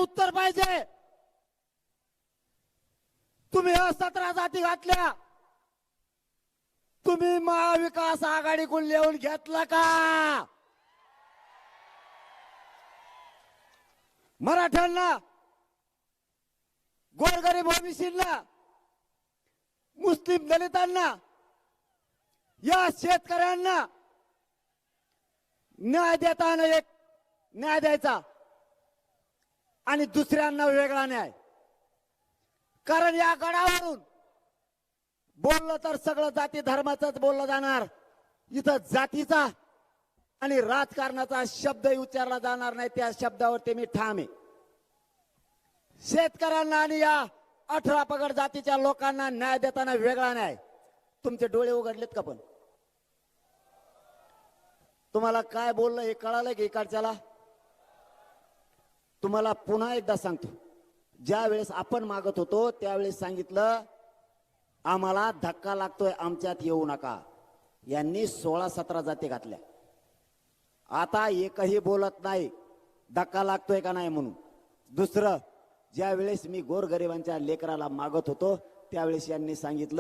उत्तर पाहिजे. तुम्ही 17 जाती घातल्या, तुम्ही महाविकास आघाडीकडून लिहून घेतला का? मराठ्यांना, गोरगरीब ओबीसींना, मुस्लिम दलितांना, या शेतकऱ्यांना न्याय देताना एक न्याय द्यायचा आणि दुसऱ्यांना वेगळा न्याय. कारण या गडावरून बोललं तर सगळं जाती धर्माचंच बोललं जाणार. इथं जातीचा आणि राजकारणाचा शब्द उच्चारला जाणार नाही. त्या शब्दावरती मी ठाम आहे. शेतकऱ्यांना आणि या 18 पगड जातीच्या लोकांना न्याय देताना वेगळा न्याय. तुमचे डोळे उघडलेत का? पण तुम्हाला काय बोललं हे कळालं की इकडच्याला? तुम्हाला पुन्हा एकदा सांगतो, ज्या वेळेस आपण मागत होतो त्यावेळेस सांगितलं आम्हाला धक्का लागतोय, आमच्यात येऊ नका. यांनी 16-17 जाती घातल्या. आता एकही बोलत नाही धक्का लागतोय का नाही म्हणून. दुसरं, ज्या वेळेस मी गोरगरिबांच्या लेकराला मागत होतो त्यावेळेस यांनी सांगितलं